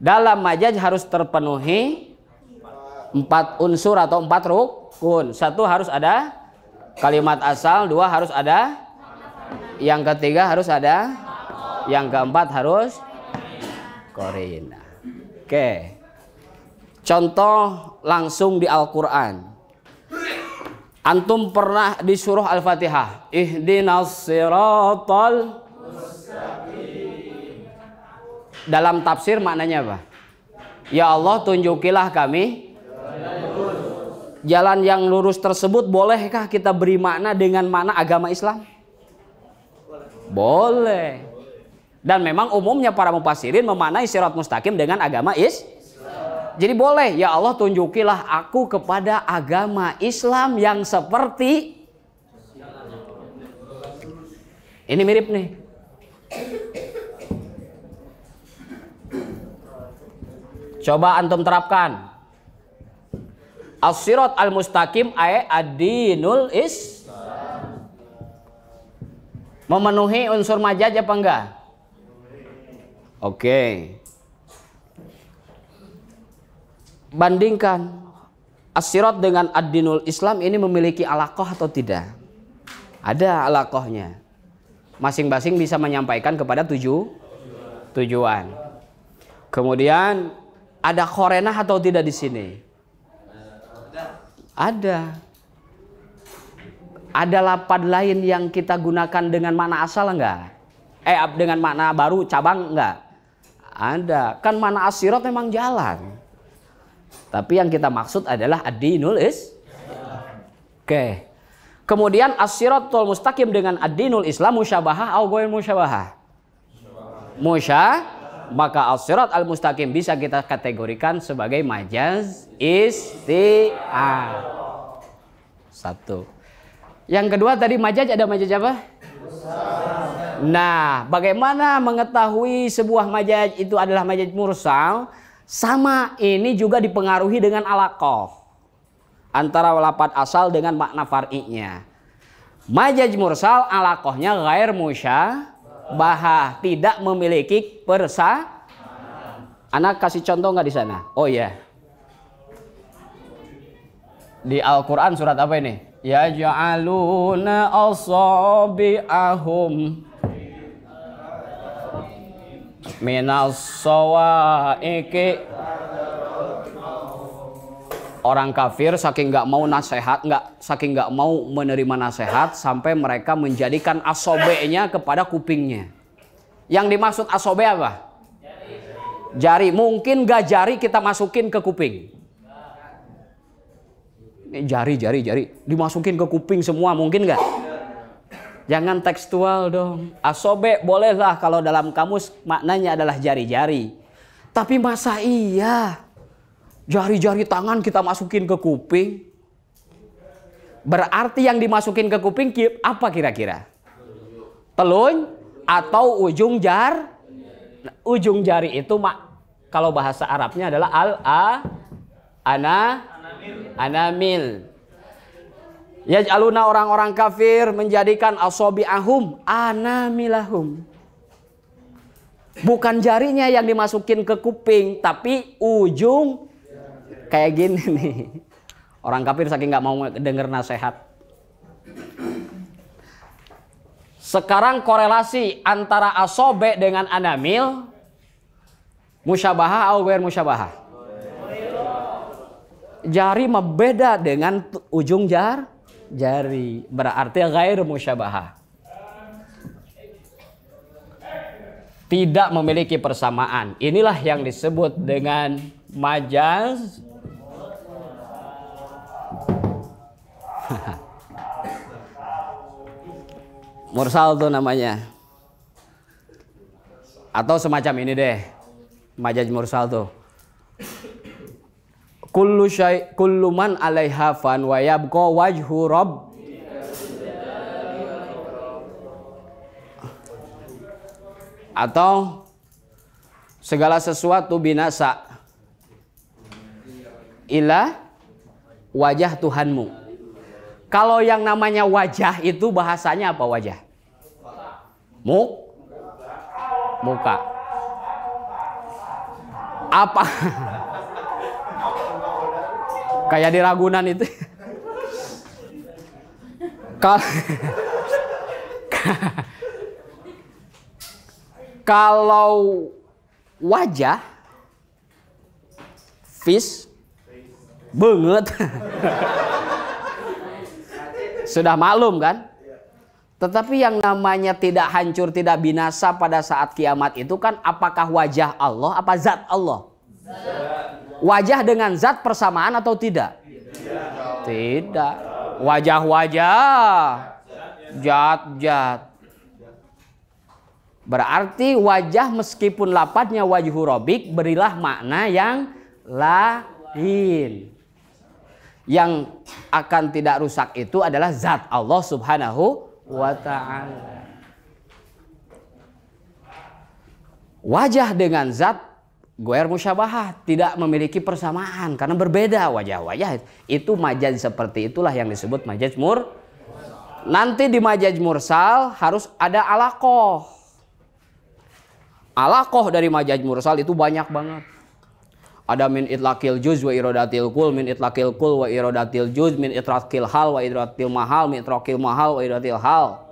Dalam majaz harus terpenuhi 4 unsur atau 4 rukun. 1 harus ada kalimat asal, 2 harus ada, yang ketiga harus ada, yang keempat harus qarina. Oke. Contoh langsung di Al-Qur'an. Antum pernah di surah Al-Fatihah, ihdinas siratal mustaqim. Dalam tafsir maknanya apa? Ya Allah, tunjukilah kami jalan yang lurus tersebut. Bolehkah kita beri makna dengan makna agama Islam? Boleh. Dan memang umumnya para mufassirin memaknai sirat mustaqim dengan agama Islam. Jadi boleh, ya Allah tunjukilah aku kepada agama Islam yang seperti ini. Mirip nih. Coba antum terapkan. As-sirat al-mustaqim ay ad-dinul Islam. Memenuhi unsur majaz apa enggak? Oke. Bandingkan as-sirat dengan ad-dinul Islam ini memiliki alaqah atau tidak? Ada alaqahnya. Masing-masing bisa menyampaikan kepada tujuan. Kemudian ada qarinah atau tidak di sini? Ada. Ada lapad lain yang kita gunakan dengan makna asal enggak? Dengan makna baru cabang enggak? Ada. Kan makna as-sirat memang jalan. Tapi yang kita maksud adalah ad-dinul Islam. Oke. Kemudian as-siratul mustaqim dengan ad-dinul Islam musyabahah atau ghair musyabahah? Maka as-sirat al-mustaqim bisa kita kategorikan sebagai majaz isti'arah. 1. Yang kedua tadi majaz, ada majaz apa? Nah, bagaimana mengetahui sebuah majaz itu adalah majaz mursal? Sama ini juga dipengaruhi dengan alaqah antara lafaz asal dengan makna far'inya. Majaz mursal alaqahnya ghair musyabahah, tidak memiliki persamaan. Anak kasih contoh nggak di sana? Oh ya. Di Al-Qur'an surat apa ini? Ya ja'aluna asabi'ahum minas sawaiki. Orang kafir saking nggak mau menerima nasihat sampai mereka menjadikan asobenya kepada kupingnya. Yang dimaksud asobe apa? Jari. Mungkin nggak jari kita masukin ke kuping? Ini jari dimasukin ke kuping semua, mungkin nggak? Jangan tekstual dong. Asobe bolehlah kalau dalam kamus maknanya adalah jari-jari. Tapi masa iya jari-jari tangan kita masukin ke kuping? Berarti yang dimasukin ke kuping apa kira-kira? Telunjuk atau ujung jari? Ujung jari itu kalau bahasa Arabnya adalah anamil. Yaj'aluna orang-orang kafir menjadikan asabi'ahum anamilahum. Bukan jarinya yang dimasukin ke kuping, tapi ujung kayak gini nih. Orang kafir saking nggak mau denger nasihat. Sekarang korelasi antara asobe dengan anamil, musyabahah atau ghair musyabahah? Jari mah beda dengan ujung jari, berarti ghair musyabahah. Tidak memiliki persamaan. Inilah yang disebut dengan majaz mursal tuh namanya. Atau semacam ini deh, majaz mursal tuh. Kullu man 'alaiha fan wa yabqa wajhu rabb. Atau segala sesuatu binasa ila wajah Tuhanmu. Kalau yang namanya wajah itu bahasanya apa wajah? Muka. Apa? Kayak di Ragunan itu. Kalau wajah face banget. Sudah maklum kan? Tetapi yang namanya tidak hancur, tidak binasa pada saat kiamat itu kan apakah wajah Allah apa zat Allah? Wajah dengan zat persamaan atau tidak? Tidak. Wajah-wajah, zat-zat. Berarti wajah meskipun lapatnya wajhu robik berilah makna yang lain. Yang akan tidak rusak itu adalah zat Allah subhanahu wa ta'ala. Wajah dengan zat goer musyabahat, tidak memiliki persamaan karena berbeda wajah-wajah. Itu majaz seperti itulah yang disebut majaz Nanti di majaz mursal harus ada alaqoh. Alaqoh dari majaz mursal itu banyak banget. Ada min itlaqil juz wa iradatil kul, min itlaqil kul wa iradatil juz, min itlaqil hal wa iradatil mahal, min itlaqil mahal wa iradatil hal.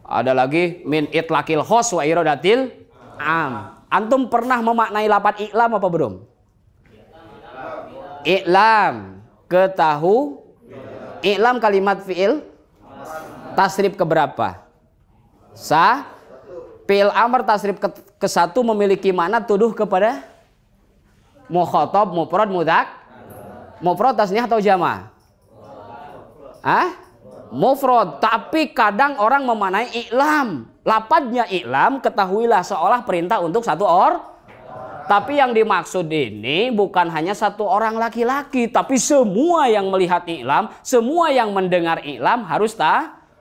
Ada lagi min itlaqil khos wa iradatil am. Antum pernah memaknai lapat i'lam apa belum? I'lam, ketahu. I'lam kalimat fi'il tasrif keberapa? Fi'il amr tasrif ke-1 memiliki makna tuduh kepada mukhatab, mufrad, mudzakkar. Mufrad tasniyah atau jama'? Mufrad, tapi kadang orang memaknai i'lam. Lapadnya i'lam, ketahuilah seolah perintah untuk satu orang. Tapi yang dimaksud ini bukan hanya satu orang laki-laki, tapi semua yang melihat i'lam, semua yang mendengar i'lam harus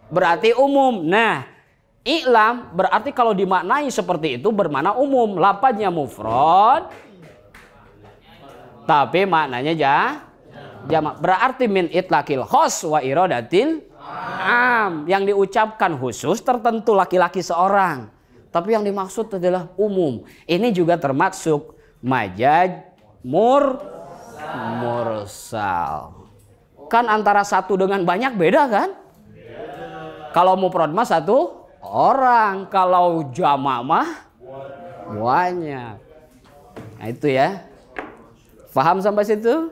berarti umum. Nah, i'lam berarti kalau dimaknai seperti itu bermakna umum. Lapadnya mufrad, tapi maknanya jamak. Berarti min itlaqil khos wa iradatil am. Yang diucapkan khusus tertentu laki-laki seorang, tapi yang dimaksud adalah umum. Ini juga termasuk majaz mursal. Kan antara satu dengan banyak beda kan? Kalau mufrad mah satu orang, kalau jamak mah banyak. Nah itu ya. Paham sampai situ?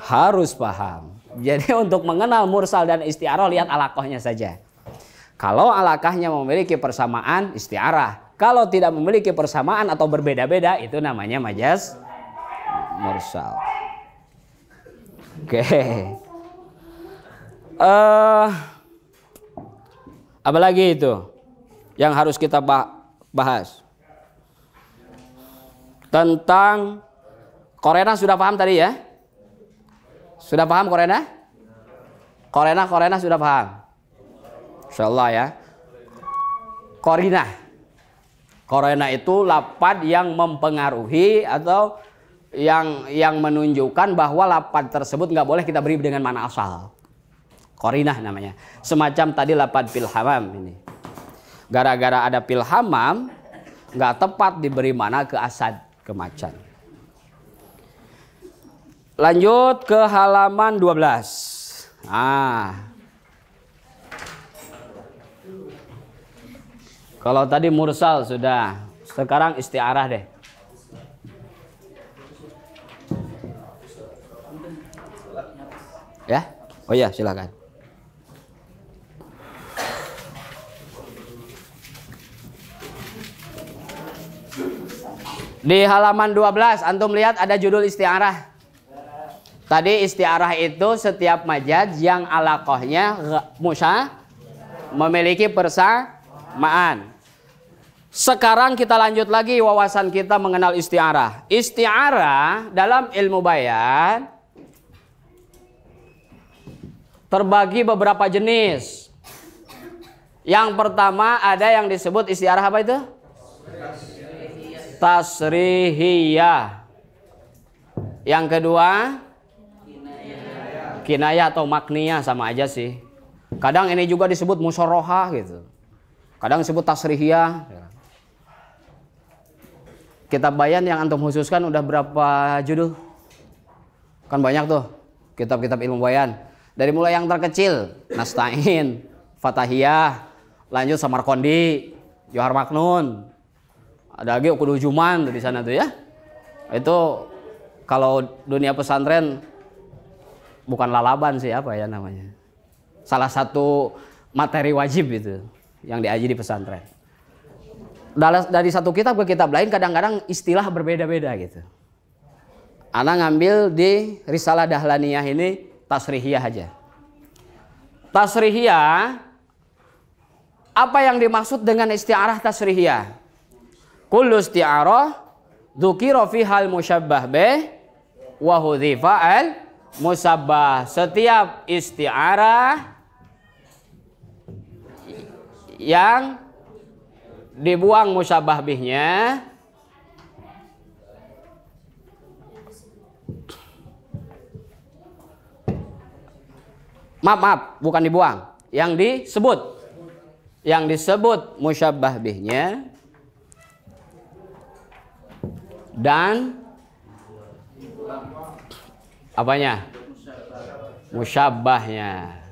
Harus paham. Jadi untuk mengenal mursal dan isti'arah lihat alaqahnya saja. Kalau alaqahnya memiliki persamaan, isti'arah. Kalau tidak memiliki persamaan atau berbeda-beda, itu namanya majaz mursal. Oke. Apa lagi itu yang harus kita bahas? Tentang Korena sudah paham tadi ya? Sudah paham Korena? Korena sudah paham? Insyaallah ya. Korena itu lapad yang mempengaruhi atau yang menunjukkan bahwa lapad tersebut nggak boleh kita beri dengan mana asal. Korinah namanya. Semacam tadi lapad fil hamam ini. Gara-gara ada fil hamam nggak tepat diberi mana ke asad, ke macan. Lanjut ke halaman 12. Kalau tadi mursal sudah, sekarang isti'arah deh. Ya? Oh ya, silakan. Di halaman 12 antum lihat ada judul isti'arah. Tadi isti'arah itu setiap majaz yang alaqahnya memiliki persamaan. Sekarang kita lanjut lagi wawasan kita mengenal isti'arah. Isti'arah dalam ilmu bayan terbagi beberapa jenis. Yang pertama ada yang disebut isti'arah apa itu? Tasrihiyah. Yang kedua kinayah atau makniyah, sama aja sih. Kadang ini juga disebut musyarahah gitu. Kadang disebut tasrihiyah. Kitab Bayan yang antum khususkan udah berapa judul? Kan banyak tuh kitab-kitab ilmu bayan. Dari mulai yang terkecil, Nasta'in, Fatahiyah, lanjut Samarqandi, Johar Maknun. Ada lagi Uqudul Juman di sana tuh ya. Itu kalau dunia pesantren bukan lalaban sih, apa ya namanya? Salah satu materi wajib itu yang diaji di pesantren. Dari satu kitab ke kitab lain kadang-kadang istilah berbeda-beda gitu. Ana ngambil di Risalah Dahlaniyah ini tasrihiyah aja. Tasrihiyah, apa yang dimaksud dengan isti'arah tasrihiyah? Kullu isti'arah dzukira fihal musyabbah bih wa hudhifa al musabbah. Setiap isti'arah yang dibuang musyabbah bihnya, maaf, bukan dibuang, yang disebut musyabbah bihnya dan apanya? Musyabbahnya.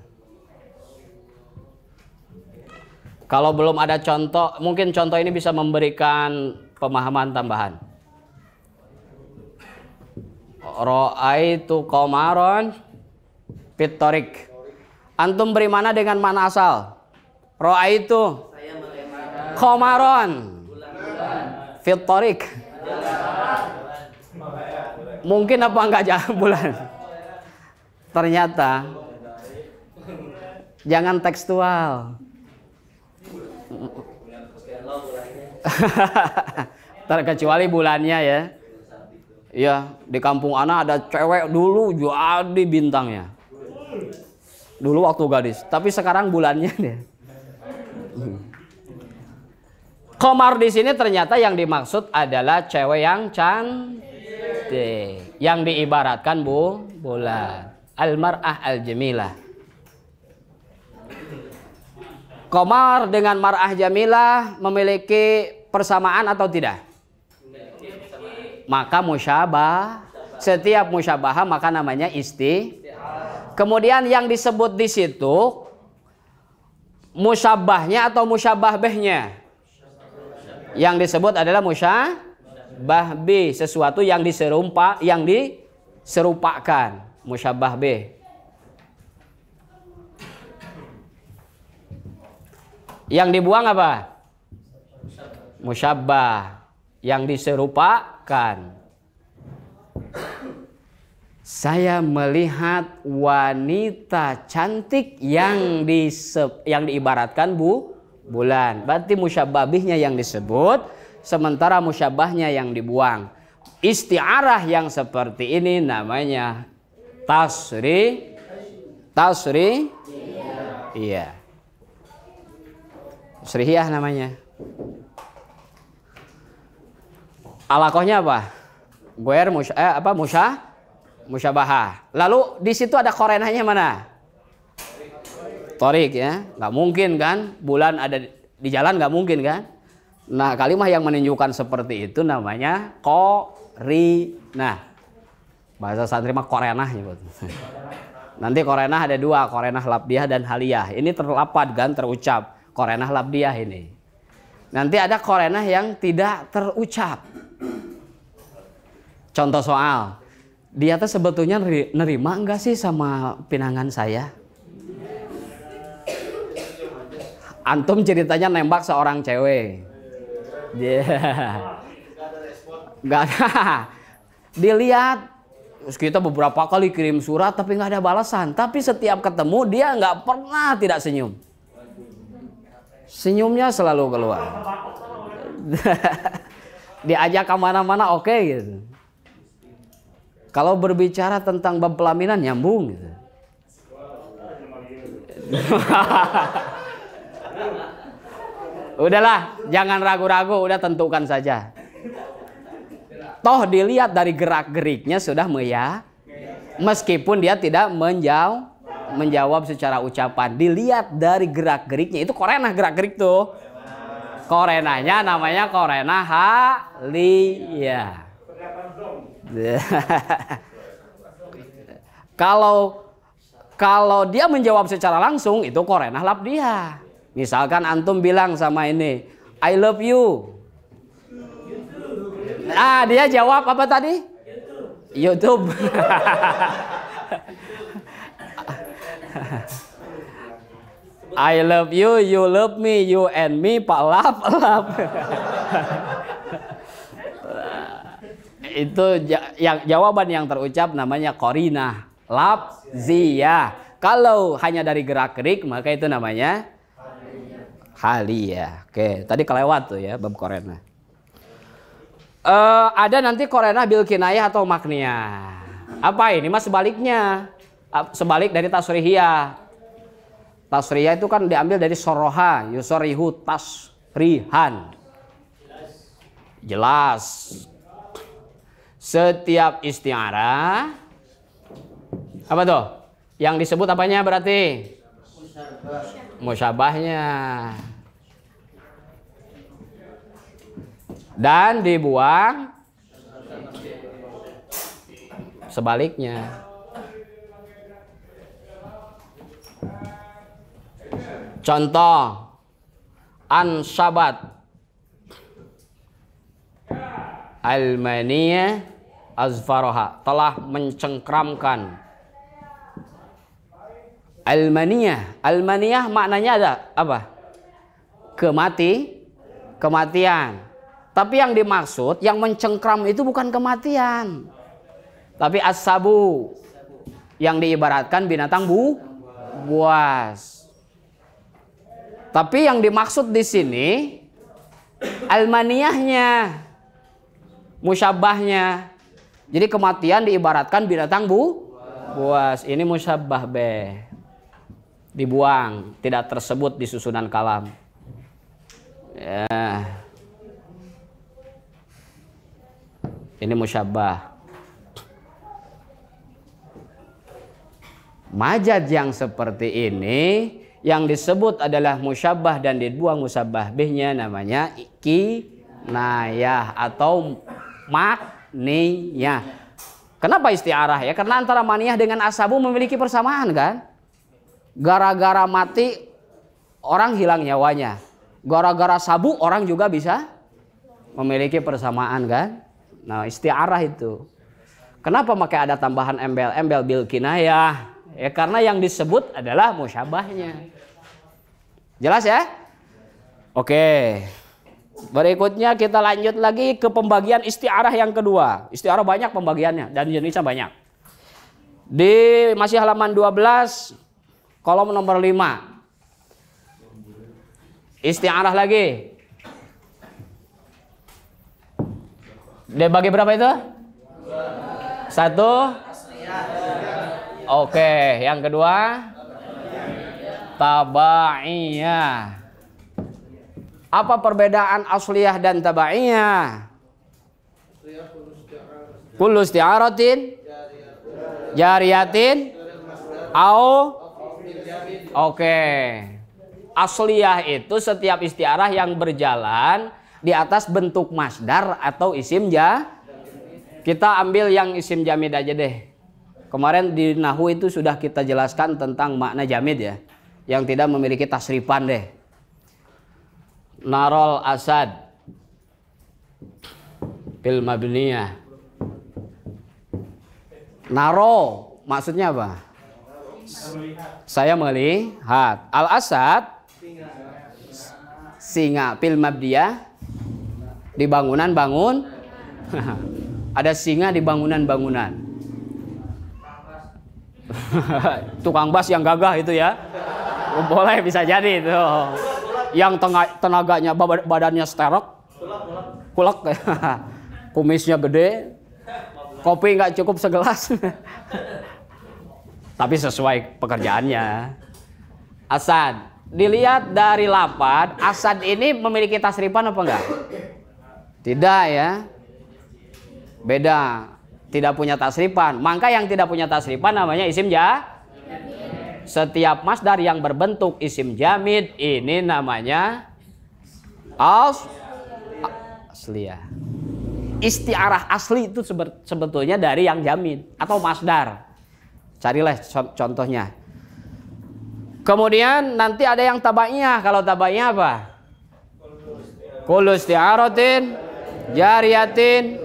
Kalau belum ada contoh, mungkin contoh ini bisa memberikan pemahaman tambahan. Ra'aitu qamaron fit thoriq. Antum beri mana dengan mana asal? Ra'aitu qamaron fit thoriq. Mungkin apa enggak jalan bulan? Ternyata jangan tekstual. Terkecuali bulannya ya. Ya, di kampung ana ada cewek dulu jadi bintangnya. Dulu waktu gadis, tapi sekarang bulannya deh. Qamar di sini ternyata yang dimaksud adalah cewek yang cantik, yang diibaratkan bulan. Al-mar'ah al-jamilah. Qamar dengan mar'ah jamilah memiliki persamaan atau tidak? Maka musyabah. Setiap musyabah maka namanya Kemudian yang disebut di situ musyabahnya atau musyabah bihnya. Yang disebut adalah musyabah bih, sesuatu yang diserupakan, musyabah bih. Yang dibuang apa? Musyabbah, yang diserupakan. Saya melihat wanita cantik yang diibaratkan bulan. Berarti musyabbah bihnya yang disebut, sementara musyabbahnya yang dibuang. Isti'arah yang seperti ini namanya iya. Tasrihiyah namanya. Alakohnya apa? Guer musyabahah. Lalu di situ ada korenahnya mana? Torik ya, nggak mungkin kan? Bulan ada di jalan nggak mungkin kan? Nah, kalimah yang menunjukkan seperti itu namanya korinah. Bahasa santri mah korenah nyebut. Nanti korenah ada dua, korenah labdiyah dan haliyah. Ini terlapad kan, terucap. Korenah labdiyah ini. Nanti ada korenah yang tidak terucap. Contoh soal, dia tuh sebetulnya nerima enggak sih sama pinangan saya? Antum ceritanya nembak seorang cewek. Dia nggak ada. Dilihat, kita beberapa kali kirim surat tapi nggak ada balasan. Tapi setiap ketemu dia nggak pernah tidak senyum. Senyumnya selalu keluar. Diajak kemana-mana oke gitu. Kalau berbicara tentang bab pelaminan nyambung gitu. Udahlah, jangan ragu-ragu, udah tentukan saja. Toh dilihat dari gerak-geriknya sudah meskipun dia tidak menjawab secara ucapan, dilihat dari gerak-geriknya. Itu korenah gerak-gerik tuh. Korenahnya namanya korena haliyah. Kalau dia menjawab secara langsung itu korenah labdiyah. Misalkan antum bilang sama ini, I love you. Ah, dia jawab apa tadi? YouTube. I love you, you love me, you and me, Pak lap. Itu yang jawaban yang terucap namanya korinah labziyah. Kalau hanya dari gerak-gerik maka itu namanya haliyah. Oke, tadi kelewat tuh ya bab korenah. Ada nanti korenah bil kinayah atau makniyah. Apa ini mas sebaliknya? Sebalik dari tasrihiyah. Tasrihiyah itu kan diambil dari soroha, yusorihu tasrihan. Jelas. Setiap isti'arah apa tuh? Yang disebut apanya berarti? Musyabahnya. Dan dibuang sebaliknya. Contoh ansabat almaniyah azfaroha, telah mencengkramkan. Almaniyah maknanya ada apa? Kematian. Tapi yang dimaksud yang mencengkram itu bukan kematian, tapi as-sabu, yang diibaratkan binatang buas. Tapi yang dimaksud di sini almaniyahnya, musyabahnya. Jadi kematian diibaratkan binatang buas. Ini musyabah be. Dibuang, tidak tersebut di susunan kalam. Ya. Ini musyabah. Majaz yang seperti ini yang disebut adalah musyabah dan dibuang musyabah bihnya namanya kinayah atau makniyah. Kenapa isti'arah ya? Karena antara maniyah dengan asabu memiliki persamaan kan? Gara-gara mati orang hilang nyawanya. Gara-gara sabu orang juga bisa memiliki persamaan kan? Nah, isti'arah itu. Kenapa pakai ada tambahan embel-embel bil kinayah? Ya karena yang disebut adalah musyabahnya. Jelas ya? Oke. Berikutnya kita lanjut lagi ke pembagian isti'arah yang kedua. Isti'arah banyak pembagiannya dan jenisnya banyak. Di masih halaman 12 kolom nomor 5. Isti'arah lagi. Dibagi berapa itu? 1. Oke, yang kedua tabaiyah. Apa perbedaan asliyah dan tabaiyah? Kullu isti'aratin jariyatin au. Oke. Asliyah itu setiap isti'arah yang berjalan di atas bentuk masdar atau isim Kita ambil yang isim jamid aja deh. Kemarin di Nahwu itu sudah kita jelaskan tentang makna jamid ya, yang tidak memiliki tasrifan deh. Narol asad bil mabniyah. Naro maksudnya apa? Saya melihat. Al asad singa, bil mabniyah di bangunan. Ada singa di bangunan. Tukang bas yang gagah itu ya, boleh bisa jadi itu. Yang tenaganya badannya sterok, kulak, kumisnya gede, kopi nggak cukup segelas, tapi sesuai pekerjaannya. Asad, dilihat dari lafad, asad ini memiliki tasrifan apa enggak? Tidak ya, beda. Tidak punya tasrifan. Maka yang tidak punya tasrifan namanya isim Setiap masdar yang berbentuk isim jamid ini namanya Asliyah. Isti'arah asli itu sebetulnya dari yang jamin atau masdar. Carilah contohnya. Kemudian nanti ada yang tabaiyah. Kalau tabaiyah apa? Kullu isti'aratin jariyatin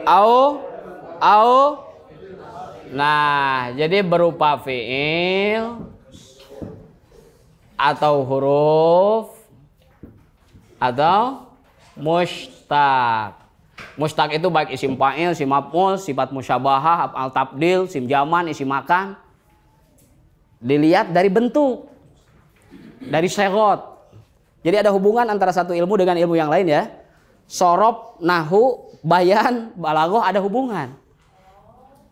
au. Nah, jadi berupa fi'il atau huruf atau mushtaq. Mushtaq itu baik isim fa'il, isim maf'ul, sifat musyabahah, af'al tabdil, isim zaman, isim makan. Dilihat dari bentuk, dari segot. Jadi ada hubungan antara satu ilmu dengan ilmu yang lain ya. Sorob, nahu, bayan, balaghah ada hubungan.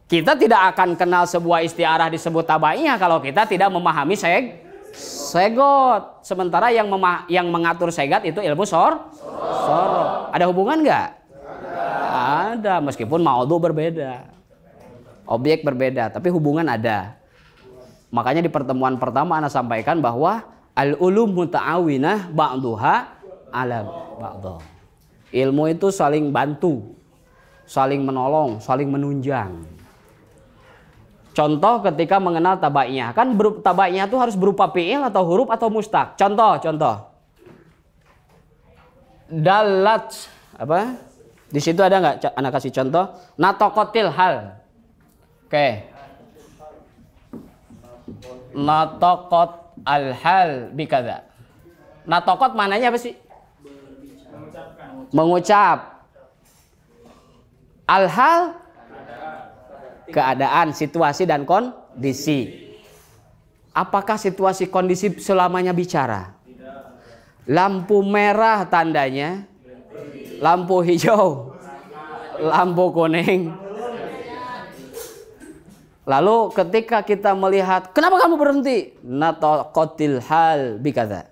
Kita tidak akan kenal sebuah istiarah disebut tabaiyah kalau kita tidak memahami segot. Sementara yang mengatur segat itu ilmu sorob. Ada hubungan nggak? Ada, meskipun maudhu berbeda, objek berbeda, tapi hubungan ada. Makanya di pertemuan pertama ana sampaikan bahwa al-ulum muta'awinah ba'duha ala ba'd. Ilmu itu saling bantu, saling menolong, saling menunjang. Contoh ketika mengenal tabaiyah, kan tabaiyah itu harus berupa fi'il atau huruf atau mustaq. Contoh. Dalat apa? Di situ ada nggak? Anak kasih contoh. Natokotil hal. Oke. Natokot al hal bikada. Natokot mananya apa sih? Mengucap. Al hal keadaan, situasi dan kondisi. Apakah situasi kondisi selamanya bicara? Lampu merah tandanya. Lampu hijau, lampu kuning. Lalu ketika kita melihat, kenapa kamu berhenti? Nataqatil hal bikadza.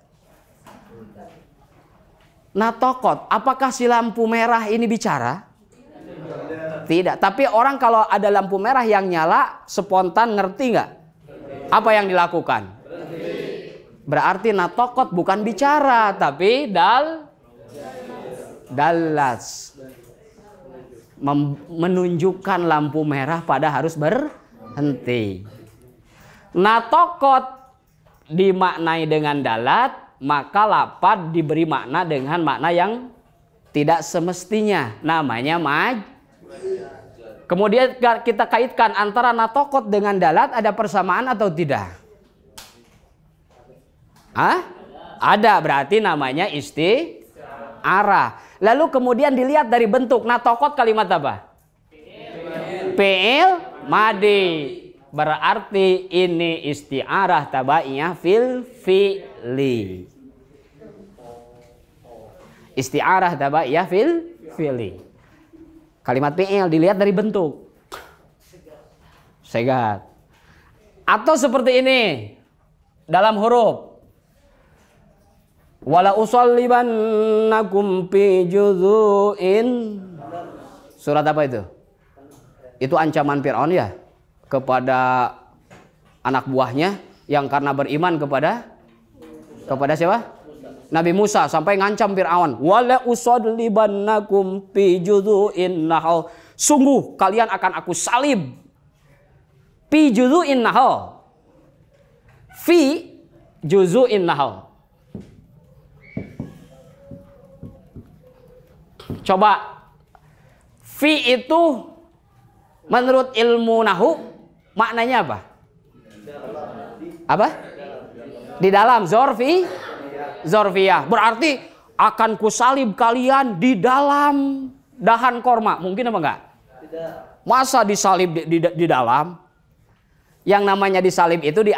Nataqat, apakah si lampu merah ini bicara? Tidak. Tapi orang kalau ada lampu merah yang nyala, spontan ngerti nggak? Apa yang dilakukan? Berarti nataqat bukan bicara, tapi dalas, menunjukkan lampu merah pada harus berhenti. Natokot dimaknai dengan dalat, maka lapad diberi makna dengan makna yang tidak semestinya, namanya Kemudian kita kaitkan antara natokot dengan dalat, ada persamaan atau tidak? Ada, berarti namanya isti'arah. Lalu kemudian dilihat dari bentuk. Natokot kalimat apa? Fi'il madi. Berarti ini isti'arah tabaiyah fil fi'li. Isti'arah tabaiyah fil fi'li. Kalimat fi'il dilihat dari bentuk. Segat. Atau seperti ini. Dalam huruf. Wala usallibannakum fi juzu'in. Surat apa itu? Itu ancaman Fir'aun ya kepada anak buahnya yang karena beriman kepada siapa? Nabi Musa, sampai ngancam Fir'aun. Wala usallibannakum fi juzu'in nahl. Sungguh kalian akan aku salib. Fi juzu'in nahl. Fi juzu'in nahl. Coba, fi itu menurut ilmu nahu maknanya apa? Apa? Di dalam, zorfiyah. Berarti akan kusalib kalian di dalam dahan korma. Mungkin apa enggak? Masa disalib di dalam? Yang namanya disalib itu di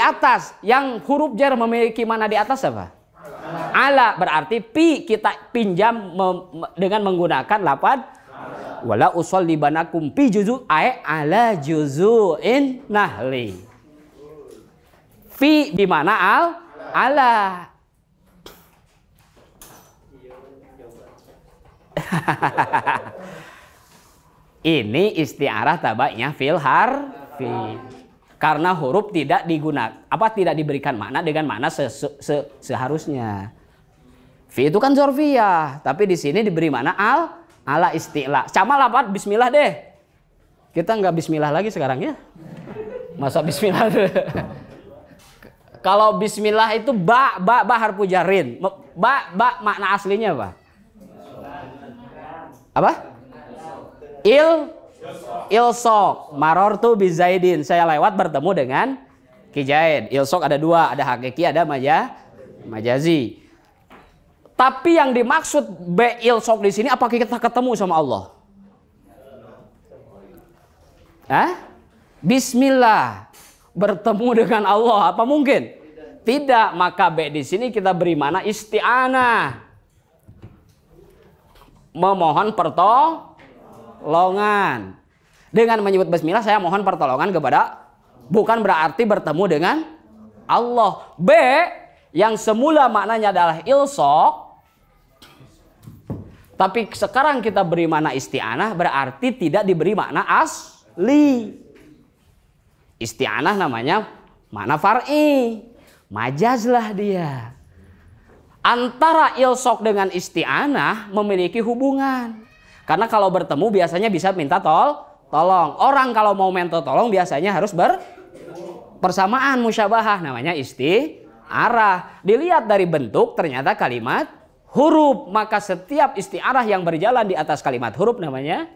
atas. Yang huruf jar memiliki mana di atas apa? Ala, berarti pi kita pinjam dengan menggunakan lapad wala usallibanakum pi juzu ala juzu'in nahli. Fi di mana ala. Ini isti'arah tabaiyah fil harfi. Karena huruf tidak digunakan, tidak diberikan makna dengan makna seharusnya. Fi itu kan zorfiyah, tapi di sini diberi mana ala isti'la. Sama lafaz bismillah deh. Kita nggak bismillah lagi sekarang ya. Masa bismillah deh. Kalau bismillah itu ba harfu jarrin. Ba makna aslinya apa? Apa? Ilsok. Marortu bizaidin. Saya lewat bertemu dengan Ki Zaid. Ilsok ada dua, ada hakiki, ada majazi. Tapi yang dimaksud be ilsok di sini apakah kita ketemu sama Allah? Bismillah bertemu dengan Allah, apa mungkin? Tidak, maka be di sini kita beri mana isti'anah. Memohon pertolongan. Dengan menyebut bismillah saya mohon pertolongan kepada, bukan berarti bertemu dengan Allah. B yang semula maknanya adalah ilsok, tapi sekarang kita beri makna isti'anah, berarti tidak diberi makna asli. Isti'anah namanya makna far'i, majazlah dia. Antara ilsok dengan isti'anah memiliki hubungan. Karena kalau bertemu biasanya bisa minta tolong. Orang kalau mau minta tolong biasanya harus bersamaan, musyabahah, namanya isti'arah. Dilihat dari bentuk ternyata kalimat huruf, maka setiap isti'arah yang berjalan di atas kalimat huruf namanya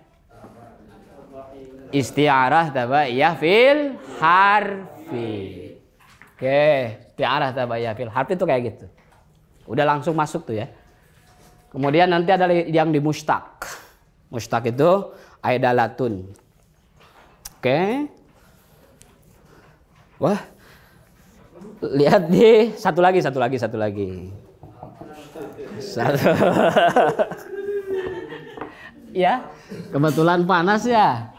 isti'arah tabaiyah fil harfi. Oke, isti'arah tabaiyah fil harfi itu kayak gitu. Udah langsung masuk tuh ya. Kemudian nanti ada yang di mustaq. Mustaq itu aidalatun. Oke. Wah. Lihat di satu lagi. Satu. Ya, kebetulan panas ya.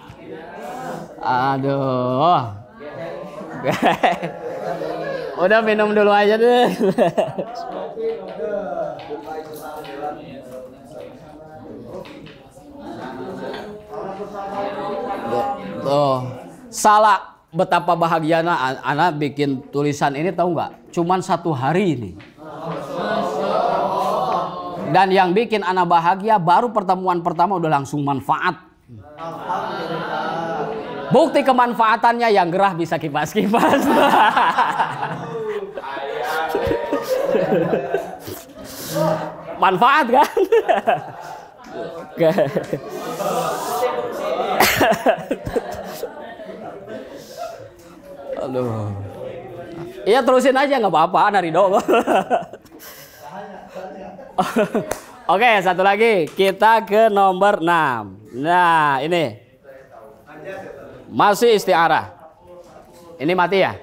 Aduh. Udah minum dulu aja deh. Tuh. Salah. Betapa bahagianya anak bikin tulisan ini, tahu nggak? Cuman 1 hari ini. Dan yang bikin anak bahagia baru pertemuan pertama udah langsung manfaat. Bukti kemanfaatannya yang gerah bisa kipas-kipas. Manfaat kan? Oke. Aduh. Iya terusin aja nggak apa-apa, Narido. Oke, satu lagi. Kita ke nomor 6. Nah, ini. Masih isti'arah. Ini mati ya?